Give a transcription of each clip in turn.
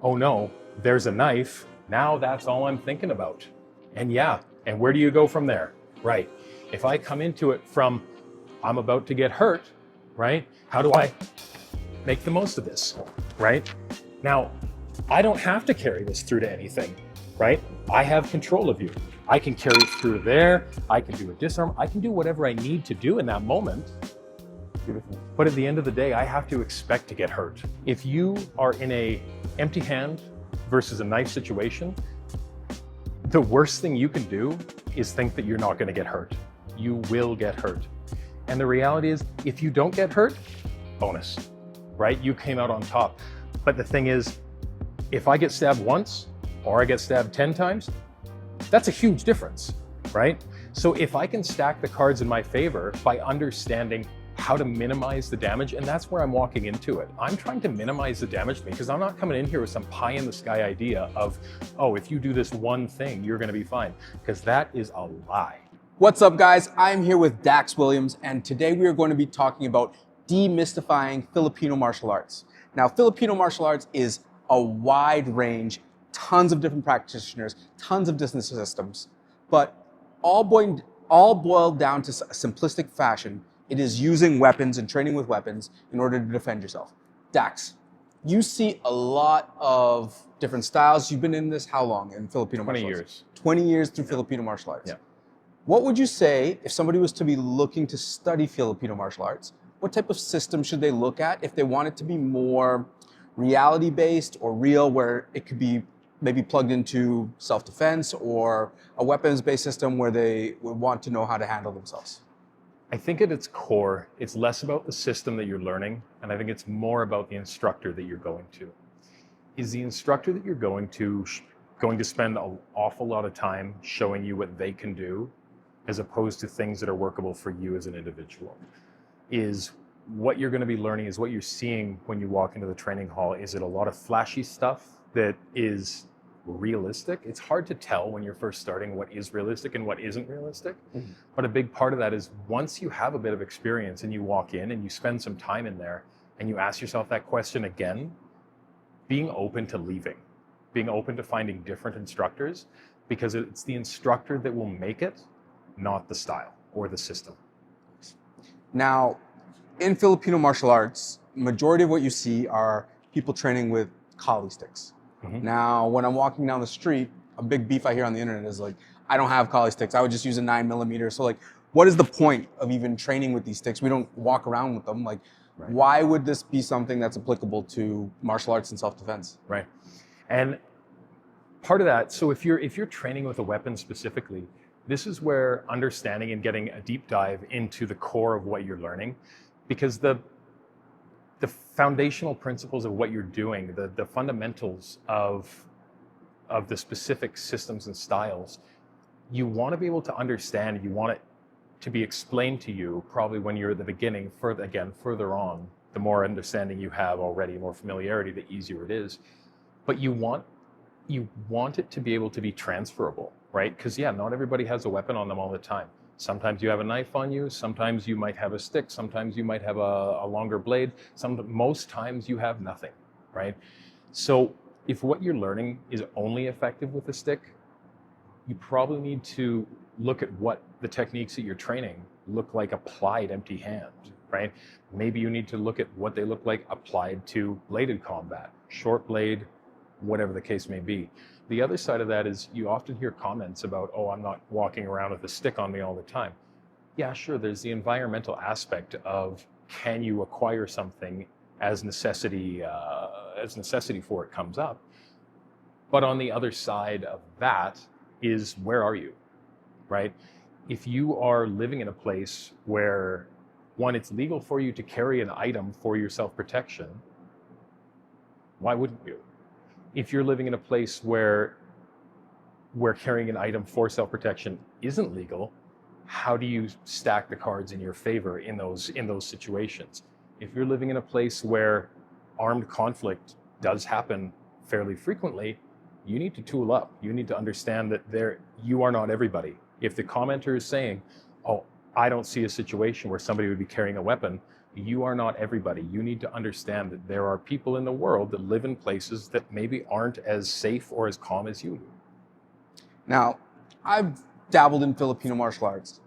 oh no, there's a knife. Now that's all I'm thinking about. And yeah, and where do you go from there? Right. If I come into it from, I'm about to get hurt, right? How do I make the most of this, right? Now, I don't have to carry this through to anything, right? I have control of you. I can carry it through there. I can do a disarm. I can do whatever I need to do in that moment. But at the end of the day, I have to expect to get hurt. If you are in a empty hand versus a knife situation, the worst thing you can do is think that you're not going to get hurt. You will get hurt. And the reality is, if you don't get hurt, bonus, right? You came out on top. But the thing is, if I get stabbed once or I get stabbed 10 times, that's a huge difference, right? So if I can stack the cards in my favor by understanding how to minimize the damage, and that's where I'm walking into it. I'm trying to minimize the damage to me because I'm not coming in here with some pie in the sky idea of, oh, if you do this one thing, you're gonna be fine, because that is a lie. What's up, guys? I'm here with Dax Williams, and today we are going to be talking about demystifying Filipino martial arts. Now, Filipino martial arts is a wide range, tons of different practitioners, tons of different systems, but all boiled down to a simplistic fashion. It is using weapons and training with weapons in order to defend yourself. Dax, you see a lot of different styles. You've been in this how long in Filipino martial arts? 20 years through Filipino martial arts. Yeah. What would you say if somebody was to be looking to study Filipino martial arts? What type of system should they look at if they want it to be more reality-based or real, where it could be maybe plugged into self-defense, or a weapons-based system where they would want to know how to handle themselves? I think at its core, it's less about the system that you're learning, and I think it's more about the instructor that you're going to. Is the instructor that you're going to spend an awful lot of time showing you what they can do, as opposed to things that are workable for you as an individual? Is what you're going to be learning, is what you're seeing when you walk into the training hall, is it a lot of flashy stuff that is realistic? It's hard to tell when you're first starting what is realistic and what isn't realistic. Mm-hmm. But a big part of that is once you have a bit of experience and you walk in and you spend some time in there and you ask yourself that question again, being open to leaving, being open to finding different instructors, because it's the instructor that will make it, not the style or the system. Now, in Filipino martial arts, majority of what you see are people training with Kali sticks. Mm-hmm. Now, when I'm walking down the street, a big beef I hear on the internet is like, I don't have Kali sticks. I would just use a 9mm. So like, what is the point of even training with these sticks? We don't walk around with them. Like, right. Why would this be something that's applicable to martial arts and self-defense? Right. And part of that, so if you're training with a weapon specifically, this is where understanding and getting a deep dive into the core of what you're learning, because the foundational principles of what you're doing, the fundamentals of the specific systems and styles, you want to be able to understand, you want it to be explained to you probably when you're at the beginning. Further on, the more understanding you have already, more familiarity, the easier it is. But you want it to be able to be transferable, right? Because yeah, not everybody has a weapon on them all the time. Sometimes you have a knife on you, sometimes you might have a stick, sometimes you might have a longer blade, most times you have nothing, right? So if what you're learning is only effective with a stick, you probably need to look at what the techniques that you're training look like applied empty hand, right? Maybe you need to look at what they look like applied to bladed combat, short blade, whatever the case may be. The other side of that is you often hear comments about, oh, I'm not walking around with a stick on me all the time. Yeah, sure, there's the environmental aspect of, can you acquire something as necessity for it comes up. But on the other side of that is, where are you, right? If you are living in a place where, one, it's legal for you to carry an item for your self-protection, why wouldn't you? If you're living in a place where carrying an item for self-protection isn't legal, how do you stack the cards in your favor in those situations? If you're living in a place where armed conflict does happen fairly frequently, you need to tool up. You need to understand that you are not everybody. If the commenter is saying, oh, I don't see a situation where somebody would be carrying a weapon, you are not everybody. You need to understand that there are people in the world that live in places that maybe aren't as safe or as calm as you do. Now, I've dabbled in Filipino martial arts.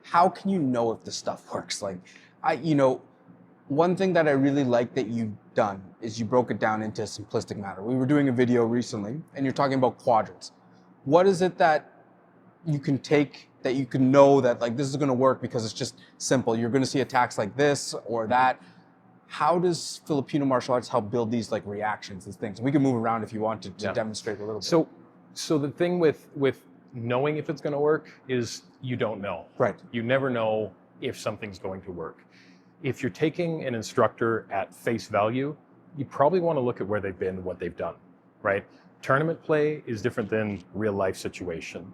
How can you know if this stuff works? Like, one thing that I really like that you've done is you broke it down into a simplistic matter. We were doing a video recently, and you're talking about quadrants. What is it that you can take, that you can know that like this is going to work because it's just simple? You're going to see attacks like this or that. How does Filipino martial arts help build these like reactions, these things? We can move around if you want to demonstrate a little bit. So the thing with knowing if it's going to work is you don't know. Right. You never know if something's going to work. If you're taking an instructor at face value, you probably want to look at where they've been, what they've done, right? Tournament play is different than real life situation.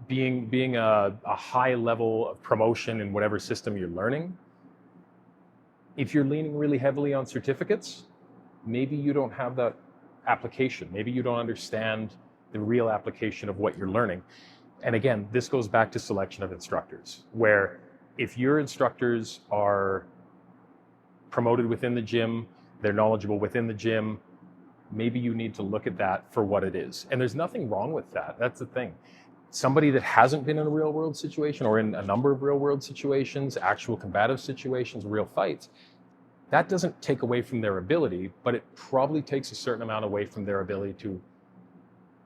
Being a high level of promotion in whatever system you're learning, if you're leaning really heavily on certificates, maybe you don't have that application. Maybe you don't understand the real application of what you're learning. And again, this goes back to selection of instructors, where if your instructors are promoted within the gym, they're knowledgeable within the gym, maybe you need to look at that for what it is. And there's nothing wrong with that. That's the thing. Somebody that hasn't been in a real world situation or in a number of real world situations, actual combative situations, real fights, that doesn't take away from their ability, but it probably takes a certain amount away from their ability to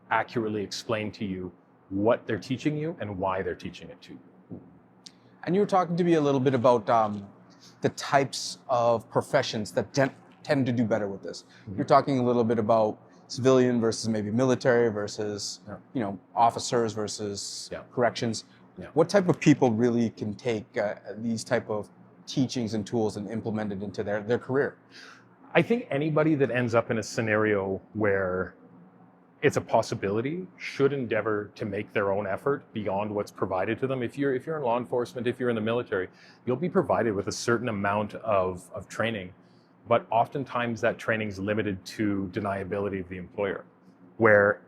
accurately explain to you what they're teaching you and why they're teaching it to you. And you were talking to me a little bit about the types of professions that tend to do better with this. Mm-hmm. You're talking a little bit about civilian versus maybe military versus officers versus corrections. Yeah. What type of people really can take these type of teachings and tools and implement it into their career? I think anybody that ends up in a scenario where it's a possibility should endeavor to make their own effort beyond what's provided to them. If you're in law enforcement, if you're in the military, you'll be provided with a certain amount of training, but oftentimes that training is limited to deniability of the employer, where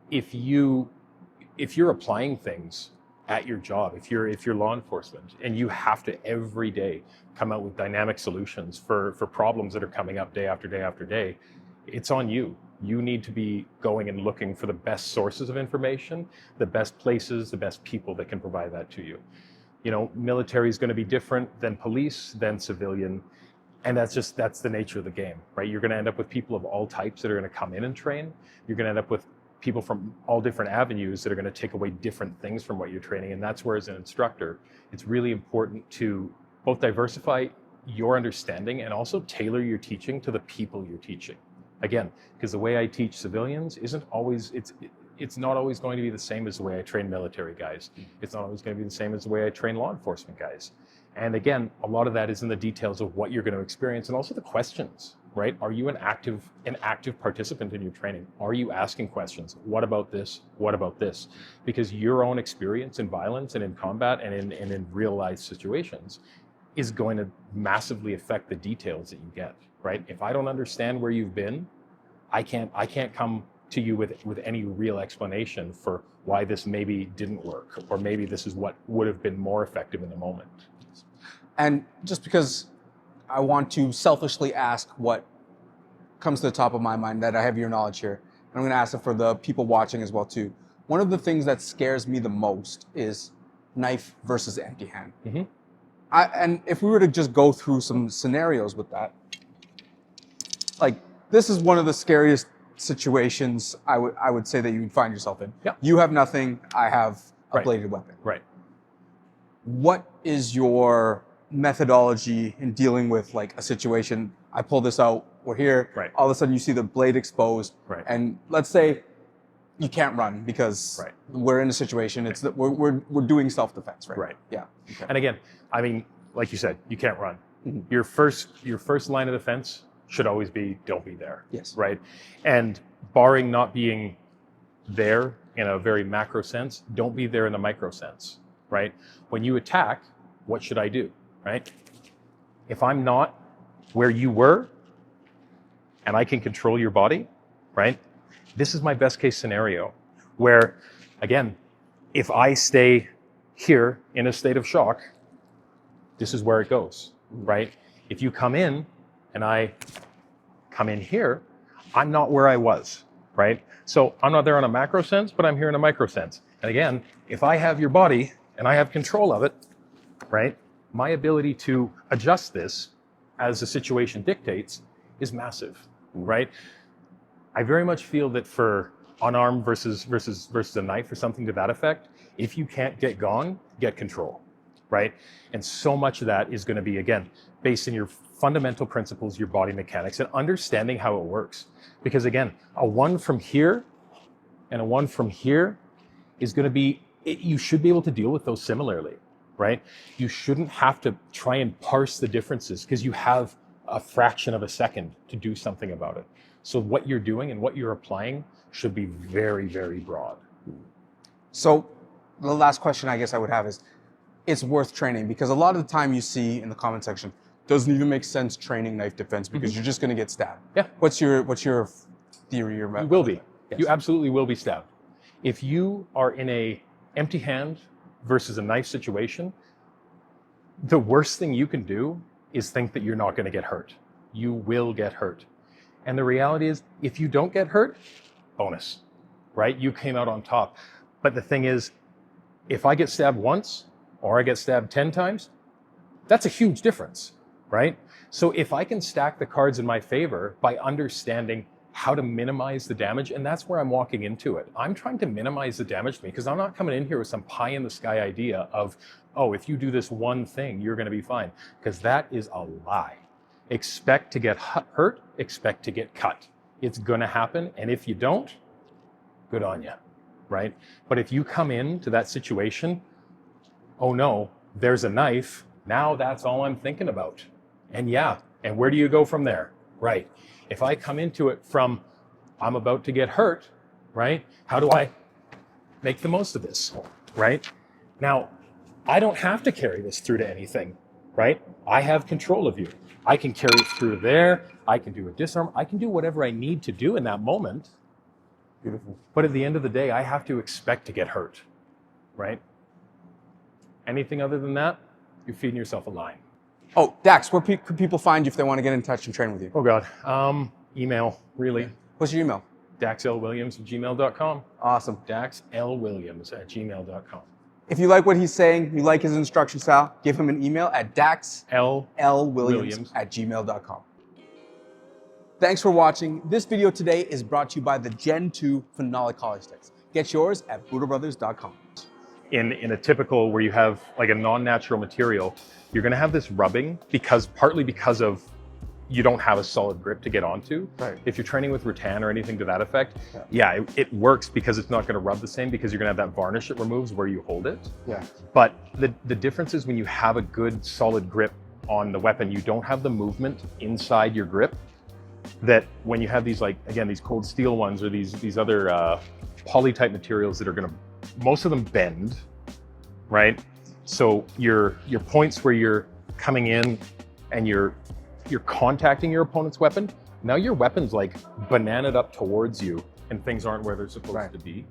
if you're applying things at your job, if you're law enforcement and you have to every day come out with dynamic solutions for problems that are coming up day after day after day, it's on you. You need to be going and looking for the best sources of information, the best places, the best people that can provide that to you. Military is going to be different than police, than civilian. And that's the nature of the game, right? You're going to end up with people of all types that are going to come in and train. You're going to end up with people from all different avenues that are going to take away different things from what you're training. And that's where, as an instructor, it's really important to both diversify your understanding and also tailor your teaching to the people you're teaching. Again, because the way I teach civilians isn't always, it's not always going to be the same as the way I train military guys. It's not always going to be the same as the way I train law enforcement guys. And again, a lot of that is in the details of what you're going to experience and also the questions, right? Are you an active participant in your training? Are you asking questions? What about this? What about this? Because your own experience in violence and in combat and in real life situations is going to massively affect the details that you get, right? If I don't understand where you've been, I can't come to you with any real explanation for why this maybe didn't work, or maybe this is what would have been more effective in the moment. And just because I want to selfishly ask what comes to the top of my mind, that I have your knowledge here, and I'm going to ask it for the people watching as well too. One of the things that scares me the most is knife versus empty hand. Mm-hmm. And if we were to just go through some scenarios with that, like this is one of the scariest situations I would say that you would find yourself in. Yeah. You have nothing, I have a bladed weapon. Right. What is your methodology in dealing with like a situation? I pull this out, we're here, right. All of a sudden you see the blade exposed, right. And let's say you can't run because right. we're in a situation, it's that we're doing self-defense, right? Right. Yeah. Okay. And again, I mean, like you said, you can't run. Mm-hmm. Your first line of defense should always be, don't be there. Yes. Right. And barring not being there in a very macro sense, don't be there in a micro sense, right? When you attack, what should I do, right? If I'm not where you were and I can control your body, right? This is my best case scenario where, again, if I stay here in a state of shock, this is where it goes, right? If you come in and I come in here, I'm not where I was, right? So I'm not there on a macro sense, but I'm here in a micro sense. And again, if I have your body and I have control of it, right? My ability to adjust this as the situation dictates is massive, right? I very much feel that for unarmed versus a knife or something to that effect, if you can't get gone, get control, right? And so much of that is going to be, again, based in your fundamental principles, your body mechanics, and understanding how it works. Because again, a one from here and a one from here is going to be, you should be able to deal with those similarly, right? You shouldn't have to try and parse the differences because you have a fraction of a second to do something about it. So what you're doing and what you're applying should be very, very broad. So the last question I guess I would have is, it's worth training, because a lot of the time you see in the comment section, doesn't even make sense training knife defense because you're just going to get stabbed. Yeah. What's your theory or method? You will be. Yes. You absolutely will be stabbed. If you are in a empty hand versus a knife situation, the worst thing you can do is think that you're not going to get hurt. You will get hurt. And the reality is, if you don't get hurt, bonus, right? You came out on top. But the thing is, if I get stabbed once or I get stabbed 10 times, that's a huge difference, right? So if I can stack the cards in my favor by understanding how to minimize the damage, and that's where I'm walking into it. I'm trying to minimize the damage to me because I'm not coming in here with some pie in the sky idea of, oh, if you do this one thing, you're going to be fine, because that is a lie. Expect to get hurt, expect to get cut. It's going to happen, and if you don't, good on you, right? But if you come into that situation, oh no, there's a knife, now that's all I'm thinking about. And yeah, and where do you go from there? Right. If I come into it from, I'm about to get hurt, right? How do I make the most of this, right? Now, I don't have to carry this through to anything, right? I have control of you. I can carry it through there. I can do a disarm. I can do whatever I need to do in that moment. Beautiful. But at the end of the day, I have to expect to get hurt, right? Anything other than that, you're feeding yourself a line. Oh, Dax, where could people find you if they want to get in touch and train with you? Oh God, email, really. What's your email? daxlwilliams@gmail.com. Awesome. daxlwilliams@gmail.com. If you like what he's saying, you like his instruction style, give him an email at daxlwilliams@gmail.com. Thanks for watching. This video today is brought to you by the Gen 2 phenolic collar sticks. Get yours at budobrothers.com. In a typical where you have like a non-natural material, you're going to have this rubbing partly because of you don't have a solid grip to get onto. Right. If you're training with rattan or anything to that effect, it works because it's not going to rub the same because you're going to have that varnish it removes where you hold it. Yeah. But the difference is when you have a good solid grip on the weapon, you don't have the movement inside your grip that when you have these, like, again, these cold steel ones or these other poly type materials that are going to, most of them bend, right? So your points where you're coming in and you're contacting your opponent's weapon, now your weapon's like bananaed up towards you and things aren't where they're supposed to be.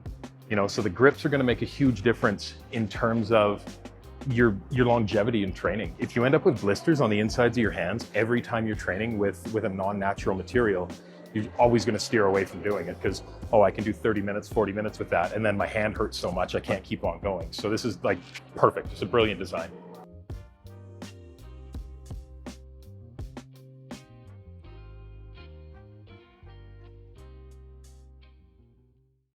You know, so the grips are going to make a huge difference in terms of your longevity in training. If you end up with blisters on the insides of your hands every time you're training with a non-natural material, you're always going to steer away from doing it because, oh, I can do 30 minutes, 40 minutes with that, and then my hand hurts so much I can't keep on going. So this is like perfect. It's a brilliant design.